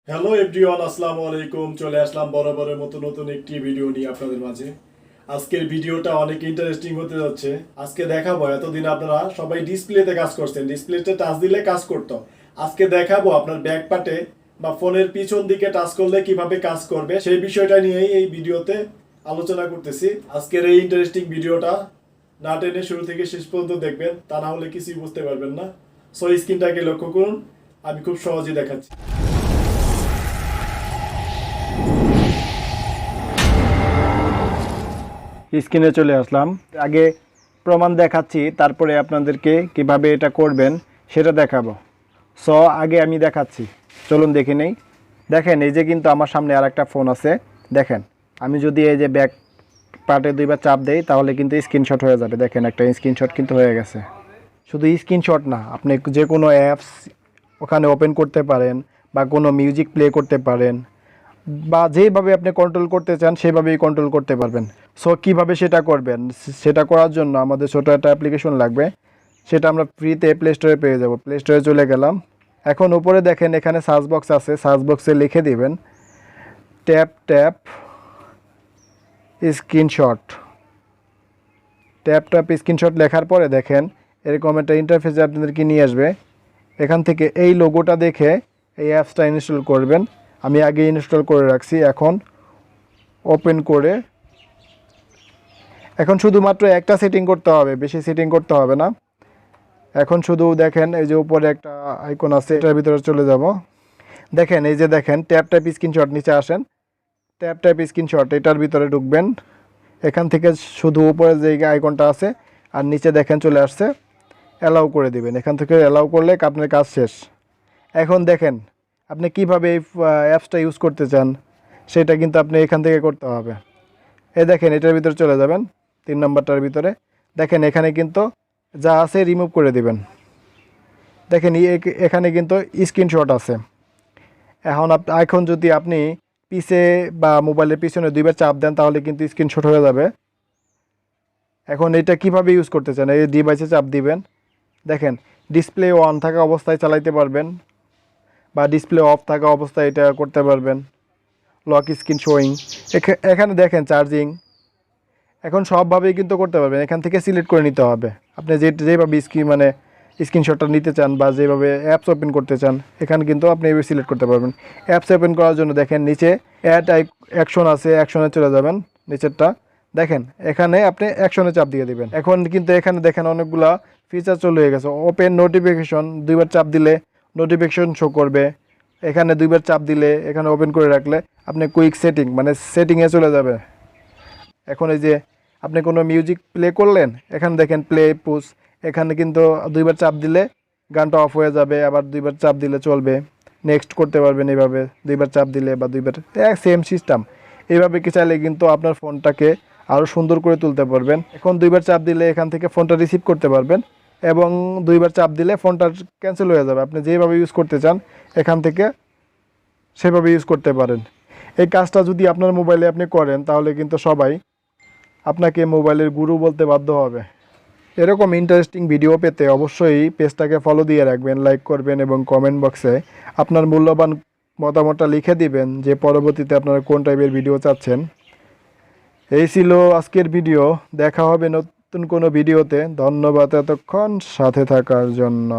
Hello everyone, আসসালামু আলাইকুম। চলে আসলাম বরাবরের মতো নতুন একটি ভিডিও নিয়ে আপনাদের মাঝে। আজকের ভিডিওটা অনেক ইন্টারেস্টিং হতে যাচ্ছে। আজকে দেখাবো, এতদিন আপনারা সবাই ডিসপ্লেতে কাজ করছেন, ডিসপ্লেতে টাচ দিলে কাজ করতো। আজকে দেখাবো আপনার ব্যাক পার্টে বা ফোনের পিছন দিকে টাচ করলে কিভাবে কাজ করবে, সেই বিষয়টা নিয়েই এই ভিডিওতে আলোচনা করতেছি। আজকের এই ইন্টারেস্টিং ভিডিওটা না টেনে শুরু থেকে শেষ পর্যন্ত দেখবেন, তা না হলে কিছুই বুঝতে পারবেন না। সো স্ক্রিনটাকে লক্ষ্য করুন, আমি খুব সহজেই দেখাচ্ছি। স্ক্রিনে চলে আসলাম। আগে প্রমাণ দেখাচ্ছি, তারপরে আপনাদেরকে কিভাবে এটা করবেন সেটা দেখাবো। সো আগে আমি দেখাচ্ছি, চলুন দেখে নেই। দেখেন, এই যে কিন্তু আমার সামনে আর একটা ফোন আছে। দেখেন, আমি যদি এই যে ব্যাক পার্টে দুইবার চাপ দেই তাহলে কিন্তু স্ক্রিনশট হয়ে যাবে। দেখেন, একটা স্ক্রিনশট কিন্তু হয়ে গেছে। শুধু স্ক্রিনশট না, আপনি যে কোনো অ্যাপস ওখানে ওপেন করতে পারেন বা কোনো মিউজিক প্লে করতে পারেন, বা যেভাবে আপনি কন্ট্রোল করতে চান সেভাবেই কন্ট্রোল করতে পারবেন। সো কীভাবে সেটা করবেন, সেটা করার জন্য আমাদের ছোটো একটা অ্যাপ্লিকেশন লাগবে। সেটা আমরা ফ্রিতে প্লে স্টোরে পেয়ে যাব। প্লে স্টোরে চলে গেলাম। এখন উপরে দেখেন, এখানে সার্চ বক্স আছে। সার্চ বক্সে লিখে দিবেন tap tap screenshot. Tap tap screenshot লেখার পরে দেখেন এরকম একটা ইন্টারফেসে আপনাদেরকে নিয়ে আসবে। এখান থেকে এই লোগোটা দেখে এই অ্যাপসটা ইনস্টল করবেন। আমি আগে ইনস্টল করে রাখছি। এখন ওপেন করে, এখন শুধুমাত্র একটা সেটিং করতে হবে, বেশি সেটিং করতে হবে না। এখন শুধু দেখেন, এই যে উপরে একটা আইকন আছে, এটার ভিতরে চলে যাব। দেখেন, এই যে দেখেন ট্যাপ ট্যাপ স্ক্রিনশট, নিচে আসেন, ট্যাপ ট্যাপ স্ক্রিনশট এটার ভিতরে ঢুকবেন। এখান থেকে শুধু উপরে যে আইকনটা আছে আর নিচে দেখেন চলে আসছে, অ্যালাউ করে দিবেন। এখান থেকে অ্যালাউ করলে আপনার কাজ শেষ। এখন দেখেন আপনি কিভাবে এই অ্যাপসটা ইউজ করতে চান সেটা কিন্তু আপনি এখান থেকে করতে হবে। এই দেখেন, এটার ভিতরে চলে যাবেন, 3 নম্বরটার ভিতরে। দেখেন এখানে কিন্তু যা আছে রিমুভ করে দিবেন। দেখেন এখানে কিন্তু স্ক্রিনশট আছে। এখন যদি আপনি পিছে বা মোবাইলের পিছনে দুইবার চাপ দেন তাহলে কিন্তু স্ক্রিনশট হয়ে যাবে। এখন এটা কিভাবে ইউজ করতে চান, এই ডিভাইসে চাপ দিবেন। দেখেন, ডিসপ্লে অন থাকা অবস্থায় চালাইতে পারবেন বা ডিসপ্লে অফ থাকা অবস্থায় এটা করতে পারবেন। লক স্ক্রিন শোয়িং, এখানে দেখেন চার্জিং। এখন সবভাবেই কিন্তু করতে পারবেন। এখান থেকে সিলেক্ট করে নিতে হবে আপনি যেভাবে স্ক্রিনশটটা নিতে চান বা যেভাবে অ্যাপস ওপেন করতে চান। এখানে কিন্তু আপনি এভাবে সিলেক্ট করতে পারবেন। অ্যাপস ওপেন করার জন্য দেখেন নিচে অ্যাড অ্যাকশন আছে, অ্যাকশনে চলে যাবেন নিচেরটা। দেখেন এখানে আপনি অ্যাকশনে চাপ দিয়ে দিবেন। এখন কিন্তু এখানে দেখেন অনেকগুলা ফিচার চলে গেছে। ওপেন নোটিফিকেশন, দুইবার চাপ দিলে নোটিফিকেশন শো করবে। এখানে দুইবার চাপ দিলে, এখানে ওপেন করে রাখলে আপনি কুইক সেটিং সেটিংয়ে চলে যাবে। এখন এই যে আপনি কোনো মিউজিক প্লে করলেন, এখানে দেখেন প্লে পুশ, এখানে কিন্তু দুইবার চাপ দিলে গানটা অফ হয়ে যাবে, আবার দুইবার চাপ দিলে চলবে। নেক্সট করতে পারবেন এইভাবে, দুইবার চাপ দিলে বা দুইবার, সেম সিস্টেম। এইভাবে কি চাইলে কিন্তু আপনার ফোনটাকে আরও সুন্দর করে তুলতে পারবেন। এখন দুইবার চাপ দিলে এখান থেকে ফোনটা রিসিভ করতে পারবেন, এবং দুইবার চাপ দিলে ফোনটা ক্যান্সেল হয়ে যাবে। আপনি যেভাবে ইউজ করতে চান এখান থেকে সেভাবে ইউজ করতে পারেন। এই কাজটা যদি আপনার মোবাইলে আপনি করেন তাহলে কিন্তু সবাই আপনাকে মোবাইলের গুরু বলতে বাধ্য হবে। এরকম ইন্টারেস্টিং ভিডিও পেতে অবশ্যই পেজটাকে ফলো দিয়ে রাখবেন, লাইক করবেন এবং কমেন্ট বক্সে আপনার মূল্যবান মতামতটা লিখে দিবেন যে পরবর্তীতে আপনারা কোন টাইপের ভিডিও চাচ্ছেন। এই ছিল আজকের ভিডিও। দেখা হবে নতুন কোনো ভিডিওতে। ধন্যবাদ এতক্ষণ সাথে থাকার জন্য।